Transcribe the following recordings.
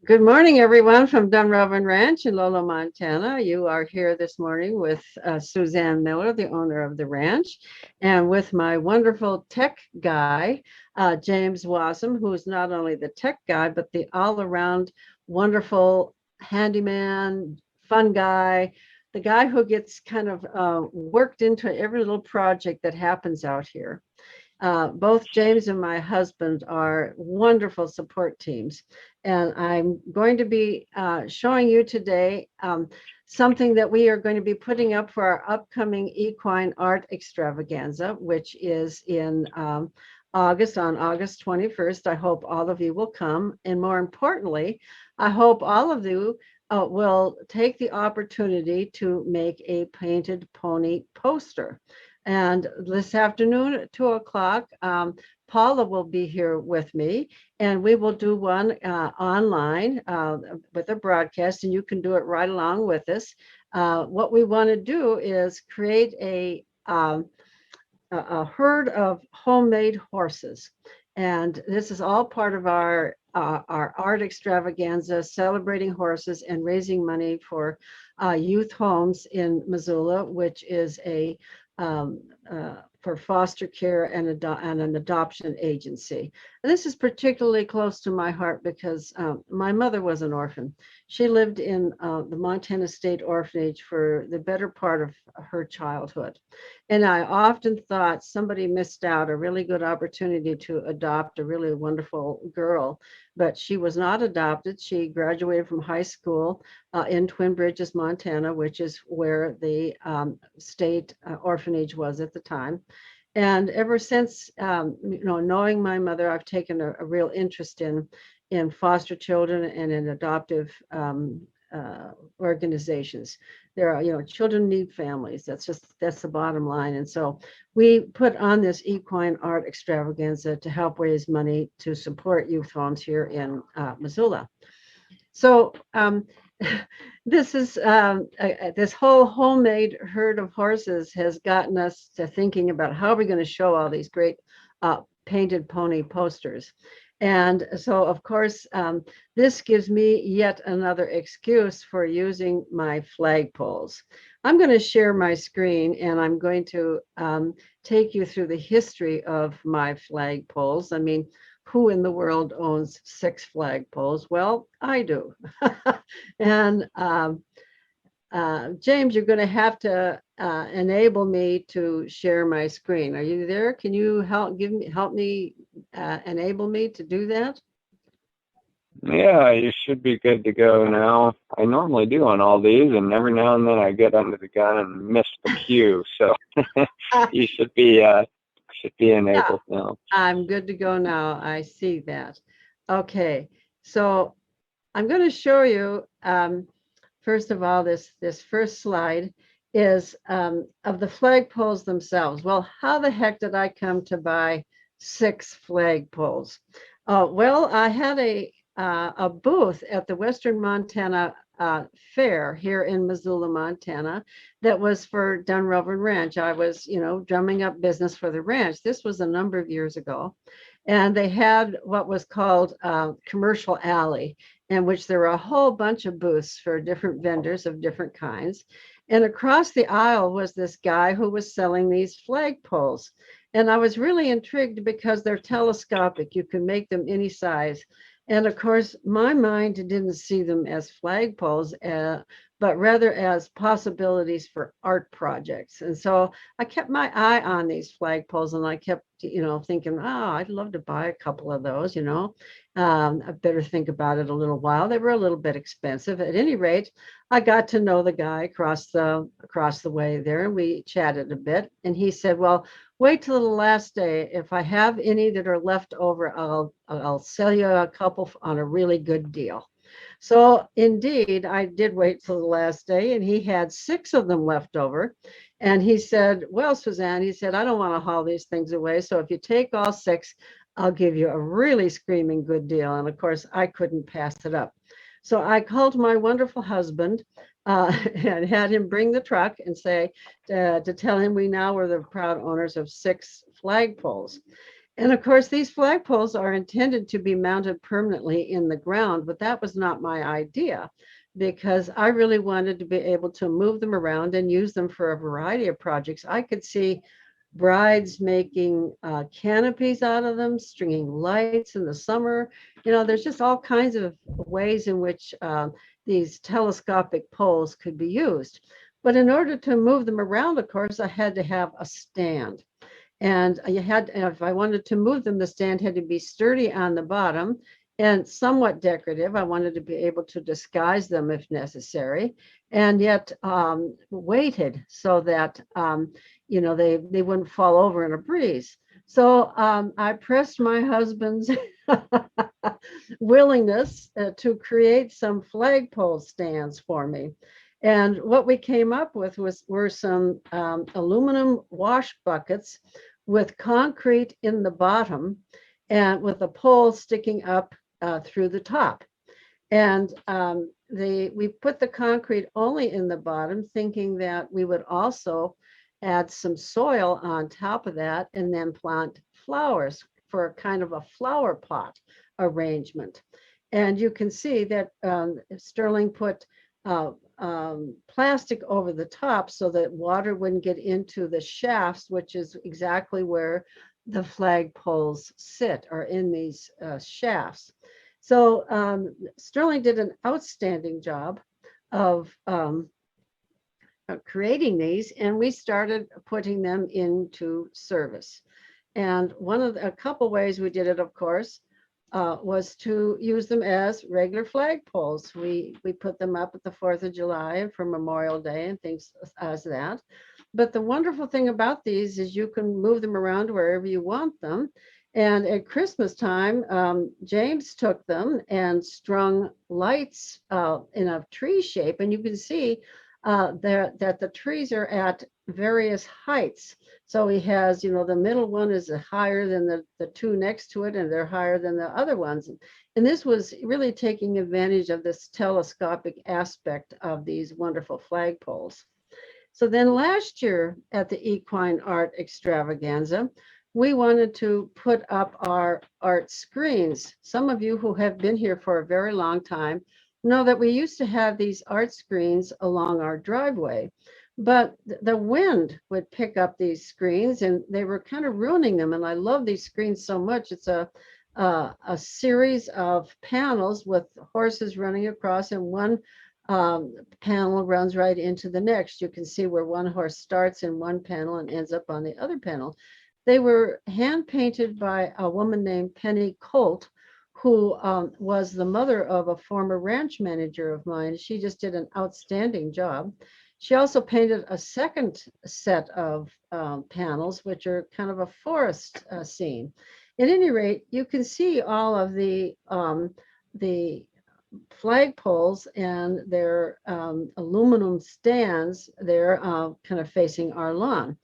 Good morning, everyone from Dunrobin Ranch in Lolo, Montana. You are here this morning with Suzanne Miller, the owner of the ranch, and with my wonderful tech guy, James Wassam, who is not only the tech guy, but the all around wonderful handyman, fun guy, the guy who gets kind of worked into every little project that happens out here. Both James and my husband are wonderful support teams. And I'm going to be showing you today something that we are going to be putting up for our upcoming equine art extravaganza, which is in August, on August 21st. I hope all of you will come. And more importantly, I hope all of you will take the opportunity to make a painted pony poster. And this afternoon at 2 o'clock, Paula will be here with me, and we will do one online with a broadcast, and you can do it right along with us. What we want to do is create a herd of homemade horses. And this is all part of our art extravaganza, celebrating horses and raising money for youth homes in Missoula, which is a for foster care and an adoption agency. And this is particularly close to my heart because my mother was an orphan. She lived in the Montana State Orphanage for the better part of her childhood. And I often thought somebody missed out a really good opportunity to adopt a really wonderful girl, but she was not adopted. She graduated from high school in Twin Bridges, Montana, which is where the state orphanage was at the time. And ever since, knowing my mother, I've taken a real interest in foster children and in adoptive organizations. There are, children need families. That's the bottom line. And so we put on this equine art extravaganza to help raise money to support youth homes here in Missoula. So this is this whole homemade herd of horses has gotten us to thinking about how are we going to show all these great painted pony posters. And so, of course, this gives me yet another excuse for using my flagpoles. I'm going to share my screen and I'm going to take you through the history of my flagpoles. I mean, who in the world owns 6 flagpoles? Well, I do. And James, you're going to have to enable me to share my screen. Are you there? Can you help me enable me to do that? Yeah, you should be good to go now. I normally do on all these, and every now and then I get under the gun and miss the cue. So Uh, you should be yeah, enabled now. I'm good to go now. I see that. Okay, so I'm going to show you, first of all, this first slide is of the flagpoles themselves. Well, how the heck did I come to buy 6 flagpoles? Well, I had a booth at the Western Montana Fair here in Missoula, Montana, that was for Dunrobin Ranch. I was, drumming up business for the ranch. This was a number of years ago. And they had what was called Commercial Alley, in which there were a whole bunch of booths for different vendors of different kinds. And across the aisle was this guy who was selling these flagpoles. And I was really intrigued because they're telescopic. You can make them any size. And of course, my mind didn't see them as flagpoles, but rather as possibilities for art projects. And so I kept my eye on these flagpoles and I kept, thinking, oh, I'd love to buy a couple of those. I better think about it a little while. They were a little bit expensive. At any rate, I got to know the guy across the way there, and we chatted a bit. And he said, "Well, wait till the last day. If I have any that are left over, I'll sell you a couple on a really good deal." So indeed, I did wait till the last day, and he had 6 of them left over. And he said, "Well, Suzanne," he said, "I don't want to haul these things away. So if you take all 6, I'll give you a really screaming good deal." And of course, I couldn't pass it up. So I called my wonderful husband and had him bring the truck and say to tell him we now were the proud owners of 6 flagpoles. And of course, these flagpoles are intended to be mounted permanently in the ground, but that was not my idea because I really wanted to be able to move them around and use them for a variety of projects. I could see brides making canopies out of them, stringing lights in the summer. There's just all kinds of ways in which these telescopic poles could be used. But in order to move them around, of course, I had to have a stand. And if I wanted to move them, the stand had to be sturdy on the bottom and somewhat decorative. I wanted to be able to disguise them if necessary, and yet weighted so that they wouldn't fall over in a breeze. So I pressed my husband's willingness to create some flagpole stands for me. And what we came up with were some aluminum wash buckets with concrete in the bottom and with a pole sticking up through the top. And we put the concrete only in the bottom, thinking that we would also add some soil on top of that and then plant flowers for a kind of a flower pot arrangement. And you can see that Sterling put plastic over the top so that water wouldn't get into the shafts, which is exactly where the flagpoles sit, or in these shafts. So Sterling did an outstanding job of creating these, and we started putting them into service. And a couple ways we did it, of course, was to use them as regular flagpoles. We put them up at the 4th of July and for Memorial Day and things as that. But the wonderful thing about these is you can move them around wherever you want them. And at Christmas time, James took them and strung lights in a tree shape. And you can see that the trees are at various heights. So he has, the middle one is higher than the two next to it, and they're higher than the other ones. And this was really taking advantage of this telescopic aspect of these wonderful flagpoles. So then last year at the Equine Art Extravaganza, we wanted to put up our art screens. Some of you who have been here for a very long time know that we used to have these art screens along our driveway, but the wind would pick up these screens and they were kind of ruining them. And I love these screens so much. It's a series of panels with horses running across, and one panel runs right into the next. You can see where one horse starts in one panel and ends up on the other panel. They were hand painted by a woman named Penny Colt, who was the mother of a former ranch manager of mine. She just did an outstanding job. She also painted a second set of panels, which are kind of a forest scene. At any rate, you can see all of the flagpoles and their aluminum stands there kind of facing our lawn.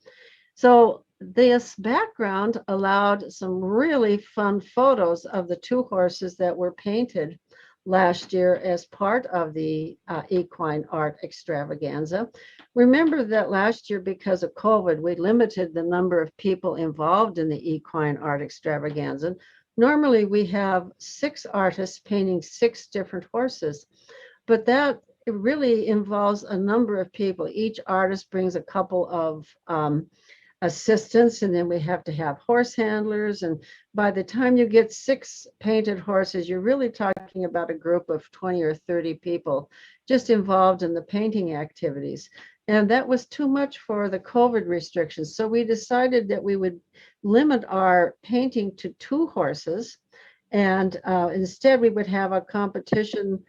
So this background allowed some really fun photos of the two horses that were painted last year as part of the Equine Art Extravaganza. Remember that last year, because of COVID, we limited the number of people involved in the Equine Art Extravaganza. Normally we have 6 artists painting 6 different horses, but that it really involves a number of people. Each artist brings a couple of assistants, and then we have to have horse handlers. And by the time you get 6 painted horses, you're really talking about a group of 20 or 30 people just involved in the painting activities. And that was too much for the COVID restrictions. So we decided that we would limit our painting to 2 horses. And instead, we would have a competition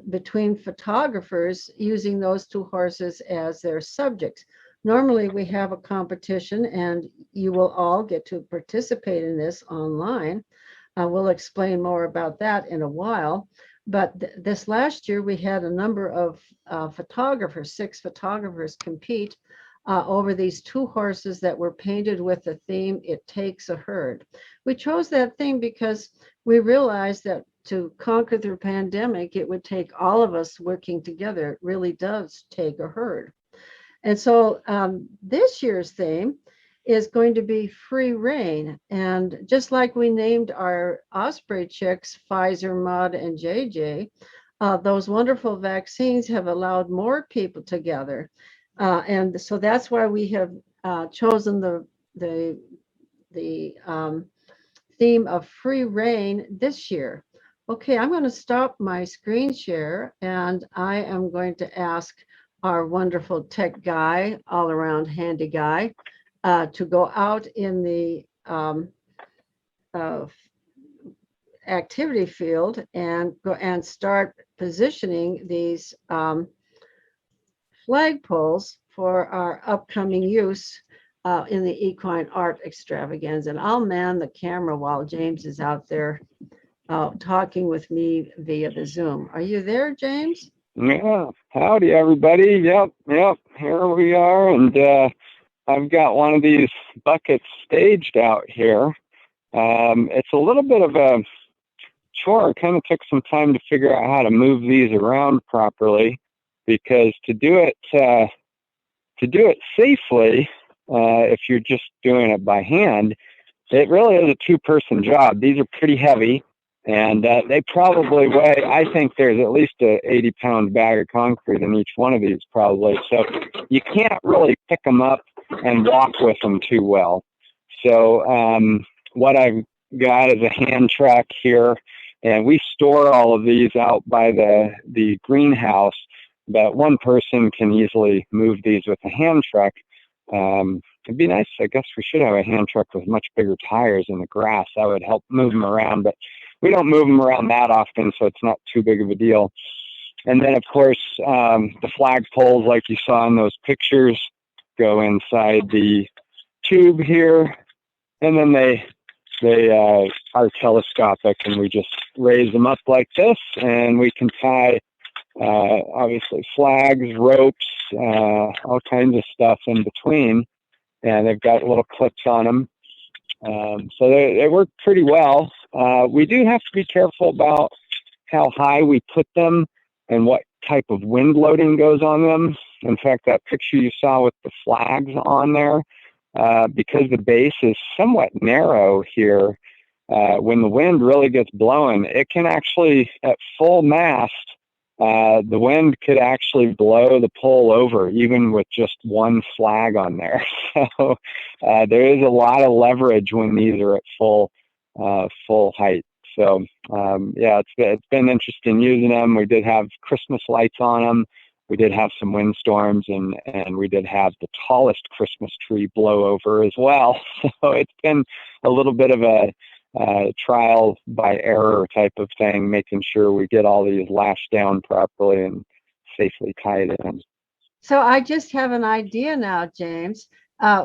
between photographers using those 2 horses as their subjects. Normally, we have a competition, and you will all get to participate in this online. We'll explain more about that in a while. But this last year, we had a number of photographers, 6 photographers, compete over these 2 horses that were painted with the theme, "It Takes a Herd." We chose that theme because we realized that to conquer the pandemic, it would take all of us working together. It really does take a herd. And so this year's theme is going to be free reign. And just like we named our osprey chicks, Pfizer, Mud, and JJ, those wonderful vaccines have allowed more people together. And so that's why we have chosen the theme of free reign this year. Okay, I'm going to stop my screen share and I am going to ask our wonderful tech guy, all around handy guy, to go out in the uh, activity field and go and start positioning these flagpoles for our upcoming use in the equine art extravaganza. And I'll man the camera while James is out there talking with me via the Zoom. Are you there, James? Yeah. Howdy, everybody. Yep. Here we are. And I've got one of these buckets staged out here. It's a little bit of a chore. It kind of took some time to figure out how to move these around properly, because to do it safely, if you're just doing it by hand, it really is a two-person job. These are pretty heavy, and they probably weigh, I think there's at least a 80-pound bag of concrete in each one of these probably. So you can't really pick them up and walk with them too well. So what I've got is a hand truck here, and we store all of these out by the greenhouse, but one person can easily move these with a hand truck. It'd be nice. I guess we should have a hand truck with much bigger tires in the grass. That would help move them around, but we don't move them around that often, so it's not too big of a deal. And then, of course, the flagpoles, like you saw in those pictures, go inside the tube here, and then they are telescopic, and we just raise them up like this, and we can tie obviously flags, ropes, all kinds of stuff in between, and they've got little clips on them. So they work pretty well. We do have to be careful about how high we put them and what type of wind loading goes on them. In fact, that picture you saw with the flags on there, because the base is somewhat narrow here, when the wind really gets blowing, it can actually, at full mast, the wind could actually blow the pole over, even with just one flag on there. So there is a lot of leverage when these are at full height. So yeah, it's been interesting using them. We did have Christmas lights on them. We did have some windstorms, and we did have the tallest Christmas tree blow over as well. So it's been a little bit of a trial by error type of thing, making sure we get all these lashed down properly and safely tied in. So I just have an idea now, James.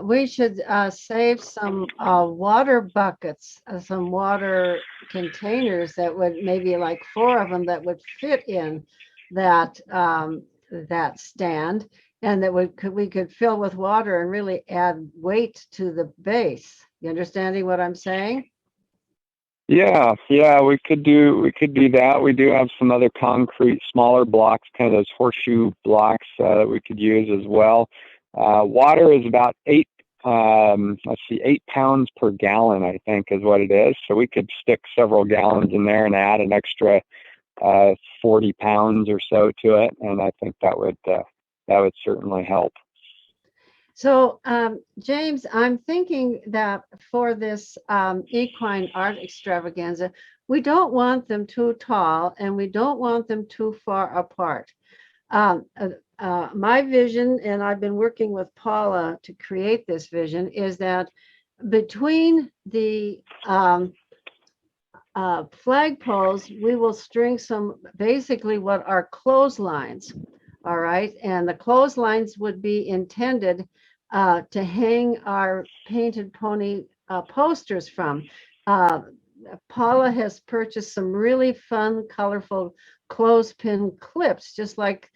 We should save some water buckets, some water containers that would, maybe like 4 of them, that would fit in that that stand, and that we could fill with water and really add weight to the base. You understanding what I'm saying? Yeah, we could do that. We do have some other concrete, smaller blocks, kind of those horseshoe blocks that we could use as well. Water is about 8 pounds per gallon, I think, is what it is. So we could stick several gallons in there and add an extra 40 pounds or so to it, and I think that would certainly help. So, James, I'm thinking that for this equine art extravaganza, we don't want them too tall and we don't want them too far apart. My vision, and I've been working with Paula to create this vision, is that between the flagpoles, we will string some, basically what are clotheslines. All right. And the clotheslines would be intended to hang our painted pony posters from. Paula has purchased some really fun, colorful clothespin clips, just like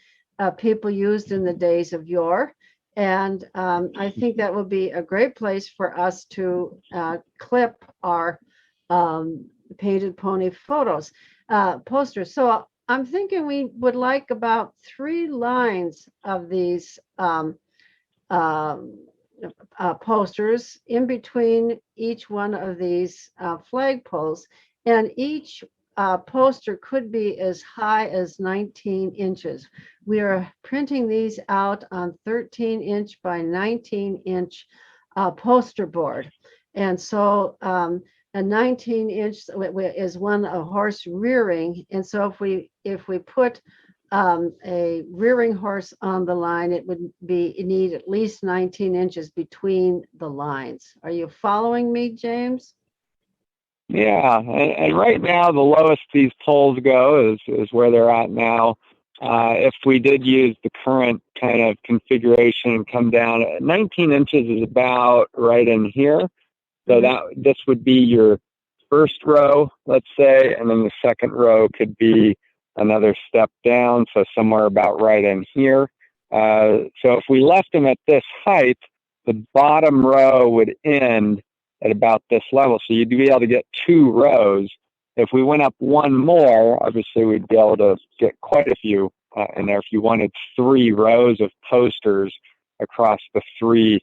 people used in the days of yore. And I think that would be a great place for us to clip our painted pony photos, posters. So I'm thinking we would like about 3 lines of these posters in between each one of these flagpoles, and each poster could be as high as 19 inches. We are printing these out on 13-inch by 19-inch poster board. And so a 19-inch is one a horse rearing. And so if we put a rearing horse on the line, it would need at least 19 inches between the lines. Are you following me, James? Yeah, and right now the lowest these poles go is where they're at now. If we did use the current kind of configuration and come down, 19 inches is about right in here. So that this would be your first row, let's say, and then the second row could be another step down, so somewhere about right in here. So if we left them at this height, the bottom row would end at about this level. So you'd be able to get 2 rows. If we went up one more, obviously we'd be able to get quite a few in there if you wanted 3 rows of posters across the 3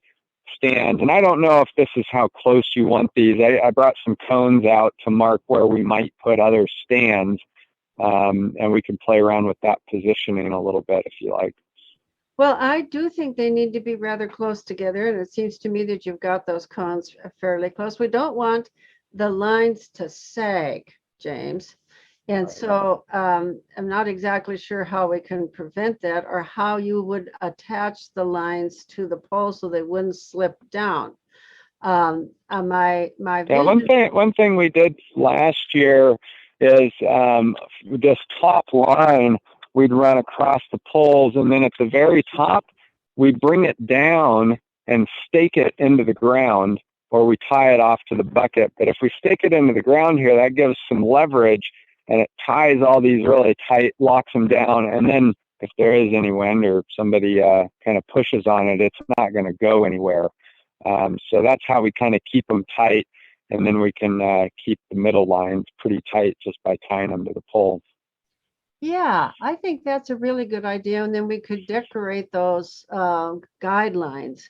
stands. And I don't know if this is how close you want these. I brought some cones out to mark where we might put other stands, and we can play around with that positioning a little bit if you like. Well, I do think they need to be rather close together, and it seems to me that you've got those cones fairly close. We don't want the lines to sag, James. And so I'm not exactly sure how we can prevent that, or how you would attach the lines to the pole so they wouldn't slip down. My vision. One thing we did last year is this top line we'd run across the poles, and then at the very top we'd bring it down and stake it into the ground, or we tie it off to the bucket. But if we stake it into the ground here, that gives some leverage, and it ties all these really tight, locks them down, and then if there is any wind or somebody kind of pushes on it, it's not going to go anywhere. So that's how we kind of keep them tight, and then we can keep the middle lines pretty tight just by tying them to the pole. Yeah, I think that's a really good idea. And then we could decorate those guidelines.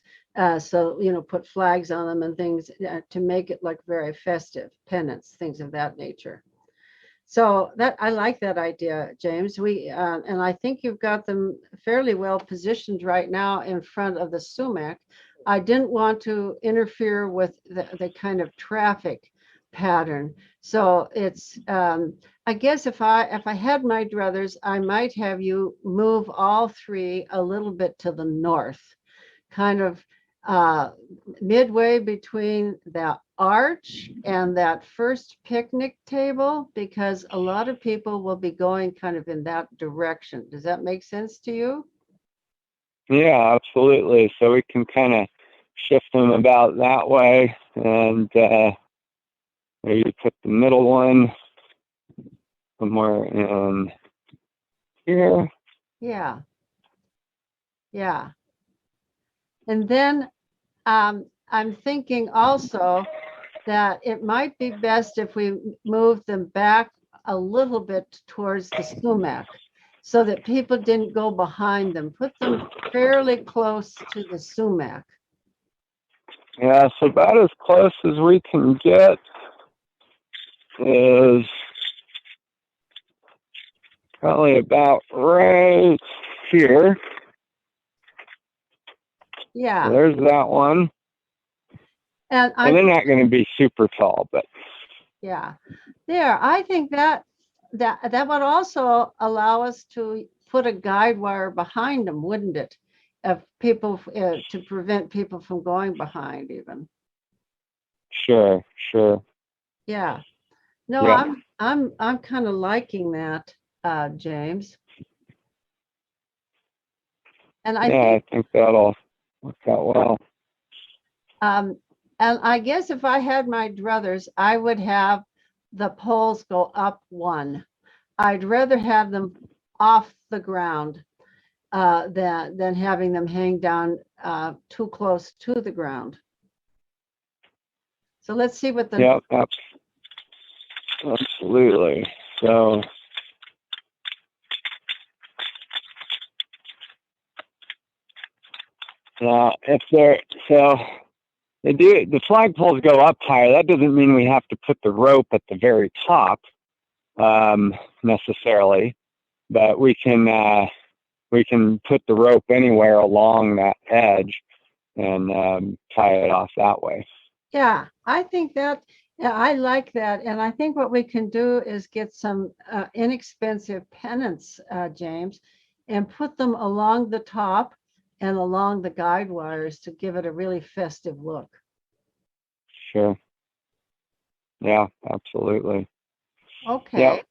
So, put flags on them and things to make it look very festive, pennants, things of that nature. So that I like that idea, James. And I think you've got them fairly well positioned right now in front of the sumac. I didn't want to interfere with the kind of traffic pattern. So it's I guess if I had my druthers, I might have you move all 3 a little bit to the north, kind of uh, midway between the arch and that first picnic table, because a lot of people will be going kind of in that direction. Does that make sense to you? Yeah, absolutely. So we can kind of shift them about that way, and maybe put the middle one somewhere in here. Yeah, yeah. And then I'm thinking also that it might be best if we move them back a little bit towards the sumac so that people didn't go behind them. Put them fairly close to the sumac. Yeah, so about as close as we can get is probably about right here. Yeah. So there's that one. And And they're not going to be super tall, but yeah, there. I think that would also allow us to put a guide wire behind them, wouldn't it? If people to prevent people from going behind even. sure, sure. Yeah. No, Yeah, I'm kind of liking that, James. And I yeah, think I think that'll work out well. um and I guess if I had my druthers, I would have the poles go up one. I'd rather have them off the ground than having them hang down too close to the ground. So let's see what the Yeah, absolutely. So now, if they're So the flagpoles go up higher. That doesn't mean we have to put the rope at the very top necessarily, but we can put the rope anywhere along that edge and tie it off that way. Yeah, I think that, yeah, I like that. And I think what we can do is get some inexpensive pennants, James, and put them along the top and along the guide wires to give it a really festive look. Sure. Yeah, absolutely. Okay. Yep.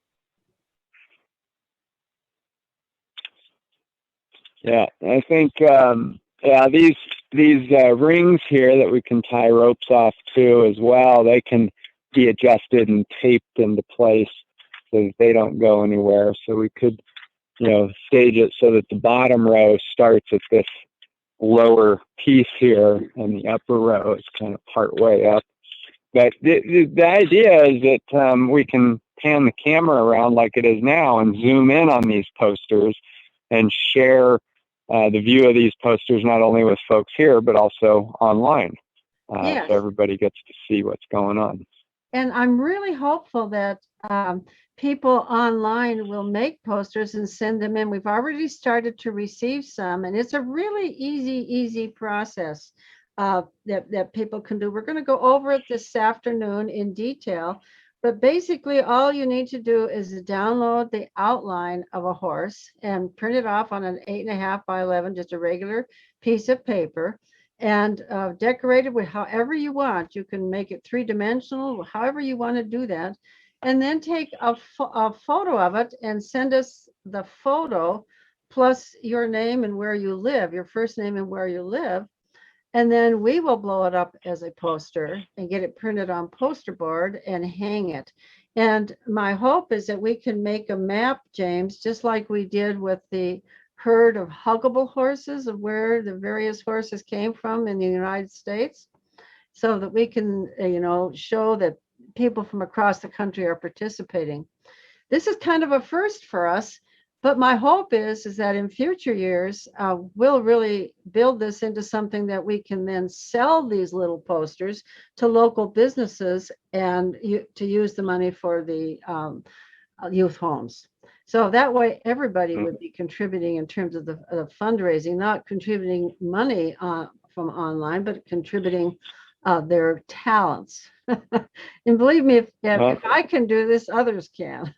Yeah, I think yeah, these rings here that we can tie ropes off to as well, they can be adjusted and taped into place so that they don't go anywhere. So we could, stage it so that the bottom row starts at this lower piece here and the upper row is kind of part way up. But the idea is that we can pan the camera around like it is now and zoom in on these posters and share the view of these posters not only with folks here but also online, Yes. so everybody gets to see what's going on. And I'm really hopeful that people online will make posters and send them in. We've already started to receive some, and it's a really easy process that people can do. We're going to go over it this afternoon in detail, but basically all you need to do is download the outline of a horse and print it off on an 8.5 by 11, just a regular piece of paper, and decorate it with however you want. You can make it three-dimensional, however you want to do that. And then take a photo of it and send us the photo plus your name and where you live, your first name and where you live. And then we will blow it up as a poster and get it printed on poster board and hang it. And my hope is that we can make a map, James, just like we did with the herd of huggable horses, of where the various horses came from in the United States, so that we can, show that people from across the country are participating. This is kind of a first for us, but my hope is that in future years, we'll really build this into something that we can then sell these little posters to local businesses and to use the money for the youth homes. So that way, everybody would be contributing in terms of the fundraising, not contributing money from online, but contributing their talents. And believe me, if I can do this, others can.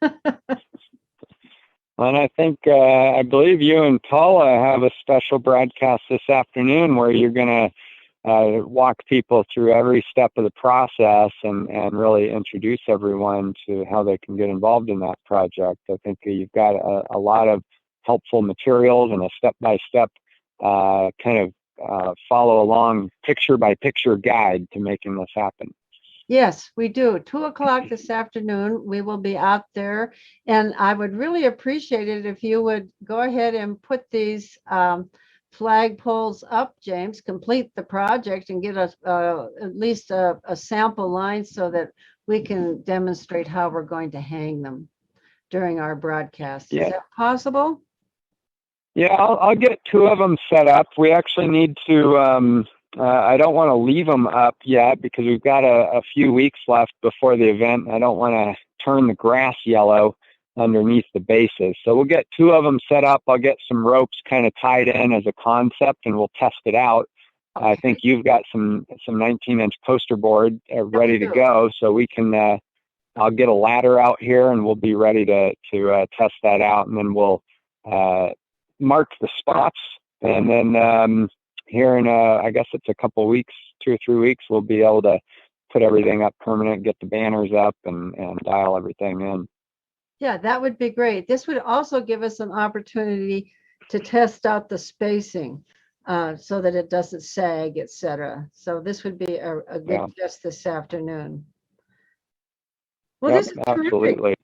And I think, I believe you and Paula have a special broadcast this afternoon where you're going to walk people through every step of the process and really introduce everyone to how they can get involved in that project. I think you've got a lot of helpful materials and a step-by-step kind of follow along picture-by-picture guide to making this happen. Yes, we do. 2:00 this afternoon, we will be out there. And I would really appreciate it if you would go ahead and put these flagpoles up, James, complete the project and get us at least a sample line so that we can demonstrate how we're going to hang them during our broadcast. Is that possible? Yeah, I'll get 2 of them set up. We actually need to, I don't want to leave them up yet because we've got a few weeks left before the event. I don't want to turn the grass yellow underneath the bases. So we'll get 2 of them set up. I'll get some ropes kind of tied in as a concept and we'll test it out. Okay. I think you've got some 19-inch poster board ready to go. So we can, I'll get a ladder out here and we'll be ready to test that out. And then we'll mark the spots. And then here in, I guess it's a couple of weeks, 2 or 3 weeks, we'll be able to put everything up permanent, get the banners up and dial everything in. Yeah, that would be great. This would also give us an opportunity to test out the spacing so that it doesn't sag, etc. So this would be a good test this afternoon. Well, this is absolutely terrific.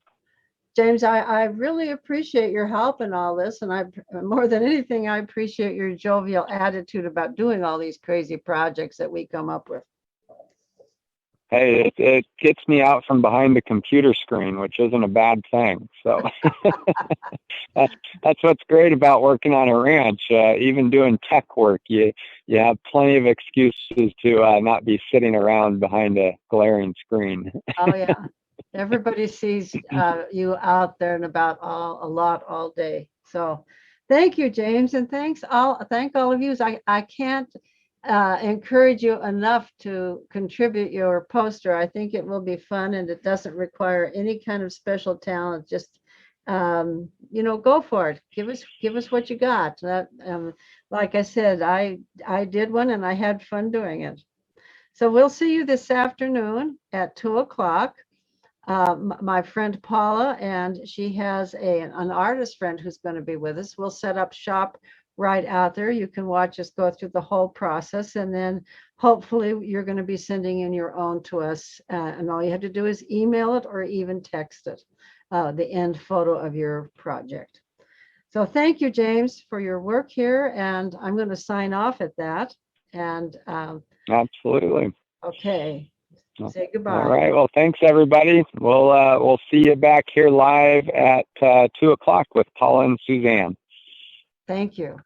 James, I really appreciate your help in all this. And more than anything, I appreciate your jovial attitude about doing all these crazy projects that we come up with. Hey, it gets me out from behind the computer screen, which isn't a bad thing. So that's what's great about working on a ranch. Even doing tech work, you have plenty of excuses to not be sitting around behind a glaring screen. Oh, yeah. Everybody sees you out there and about a lot all day. So thank you, James, and thank all of you. I can't encourage you enough to contribute your poster. I think it will be fun, and it doesn't require any kind of special talent. Just go for it. Give us what you got. Like I said, I did one and I had fun doing it. So we'll see you this afternoon at 2 o'clock. My friend Paula, and she has an artist friend who's going to be with us. We'll set up shop right out there. You can watch us go through the whole process, and then hopefully you're going to be sending in your own to us. And all you have to do is email it or even text it, the end photo of your project. So thank you, James, for your work here, and I'm going to sign off at that. And Absolutely. okay, say All goodbye. right. Well, thanks everybody. We'll see you back here live at 2 o'clock with Paula and Suzanne. Thank you.